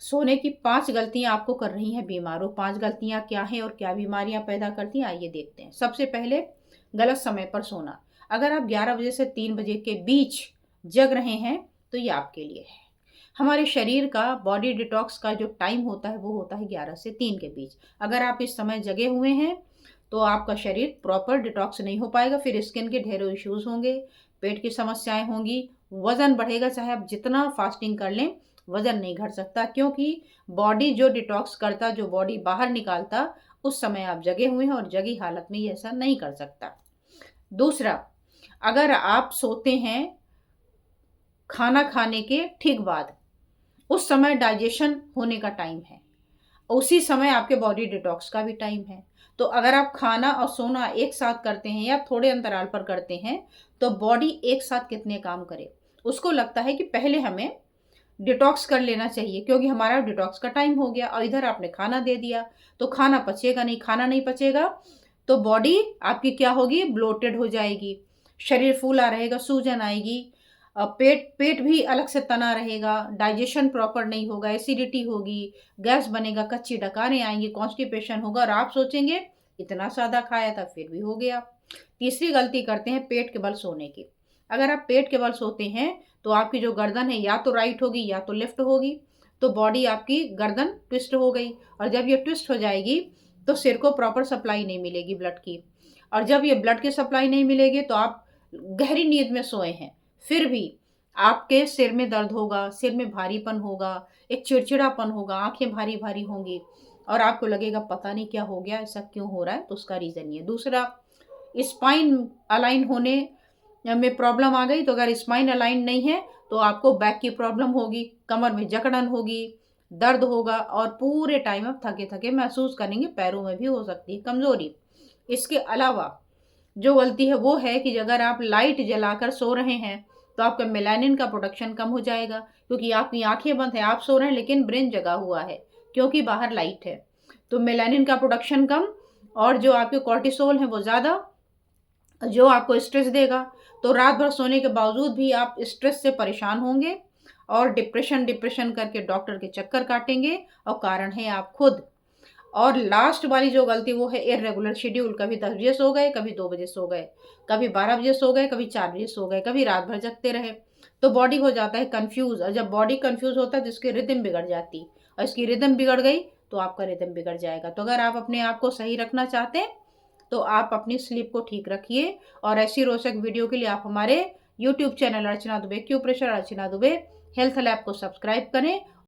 सोने की 5 गलतियां आपको कर रही हैं बीमार। वो 5 गलतियां क्या हैं और क्या बीमारियां पैदा करती हैं, आइए देखते हैं। सबसे पहले, गलत समय पर सोना। अगर आप 11 बजे से 3 बजे के बीच जग रहे हैं तो ये आपके लिए है। हमारे शरीर का बॉडी डिटॉक्स का जो टाइम होता है वो होता है 11 से 3 के बीच। अगर आप इस समय जगे हुए हैं तो आपका शरीर प्रॉपर डिटॉक्स नहीं हो पाएगा, फिर स्किन के ढेरों इश्यूज होंगे, पेट की समस्याएं होंगी, वजन बढ़ेगा। चाहे आप जितना फास्टिंग कर लें वजन नहीं घट सकता, क्योंकि बॉडी जो डिटॉक्स करता, जो बॉडी बाहर निकालता, उस समय आप जगे हुए हैं और जगी हालत में ये ऐसा नहीं कर सकता। दूसरा, अगर आप सोते हैं खाना खाने के ठीक बाद, उस समय डाइजेशन होने का टाइम है, उसी समय आपके बॉडी डिटॉक्स का भी टाइम है। तो अगर आप खाना और सोना एक साथ करते हैं या थोड़े अंतराल पर करते हैं तो बॉडी एक साथ कितने काम करे, उसको लगता है कि पहले हमें डिटॉक्स कर लेना चाहिए, क्योंकि हमारा डिटॉक्स का टाइम हो गया। और इधर आपने खाना दे दिया तो खाना पचेगा नहीं, खाना नहीं पचेगा तो बॉडी आपकी क्या होगी, ब्लोटेड हो जाएगी, शरीर फूला रहेगा, सूजन आएगी, पेट पेट भी अलग से तना रहेगा, डाइजेशन प्रॉपर नहीं होगा, एसिडिटी होगी, गैस बनेगा, कच्ची डकारें आएंगी, कॉन्स्टिपेशन होगा और आप सोचेंगे इतना सादा खाया था फिर भी हो गया। तीसरी गलती करते हैं पेट के बल सोने की। अगर आप पेट के बल सोते हैं तो आपकी जो गर्दन है या तो राइट होगी या तो लेफ्ट होगी, तो बॉडी आपकी गर्दन ट्विस्ट हो गई, और जब ये ट्विस्ट हो जाएगी तो सिर को प्रॉपर सप्लाई नहीं मिलेगी ब्लड की, और जब ये ब्लड की सप्लाई नहीं मिलेगी तो आप गहरी नींद में सोए हैं, फिर भी आपके सिर में दर्द होगा, सिर में भारीपन होगा, एक चिड़चिड़ापन होगा, आंखें भारी भारी होंगी और आपको लगेगा पता नहीं क्या हो गया, ऐसा क्यों हो रहा है। तो उसका रीज़न ये। दूसरा, स्पाइन अलाइन होने में प्रॉब्लम आ गई, तो अगर स्पाइन अलाइन नहीं है तो आपको बैक की प्रॉब्लम होगी, कमर में जकड़न होगी, दर्द होगा और पूरे टाइम आप थके थके महसूस करेंगे, पैरों में भी हो सकती है कमजोरी। इसके अलावा जो गलती है वो है कि अगर आप लाइट जलाकर सो रहे हैं तो आपका मेलानिन का प्रोडक्शन कम हो जाएगा, क्योंकि आपकी आंखें बंद है, आप सो रहे हैं लेकिन ब्रेन जगा हुआ है, क्योंकि बाहर लाइट है। तो मेलानिन का प्रोडक्शन कम, और जो आपके कॉर्टिसोल है वो ज़्यादा, जो आपको स्ट्रेस देगा। तो रात भर सोने के बावजूद भी आप स्ट्रेस से परेशान होंगे और डिप्रेशन डिप्रेशन करके डॉक्टर के चक्कर काटेंगे, और कारण है आप खुद। और लास्ट वाली जो गलती वो है इरेगुलर शेड्यूल। कभी 10 बजे सो गए, कभी 2 बजे सो गए, कभी 12 बजे सो गए, कभी 4 बजे सो गए, कभी रात भर जगते रहे, तो बॉडी हो जाता है कंफ्यूज। और जब बॉडी कंफ्यूज होता है तो इसकी रिदम बिगड़ जाती, और इसकी रिदम बिगड़ गई तो आपका रिदम बिगड़ जाएगा। तो अगर आप अपने आप को सही रखना चाहते हैं तो आप अपनी स्लीप को ठीक रखिए। और ऐसी रोचक वीडियो के लिए आप हमारे यूट्यूब चैनल अर्चना दुबे, क्यूप्रेशर अर्चना दुबे हेल्थ लैब को सब्सक्राइब करें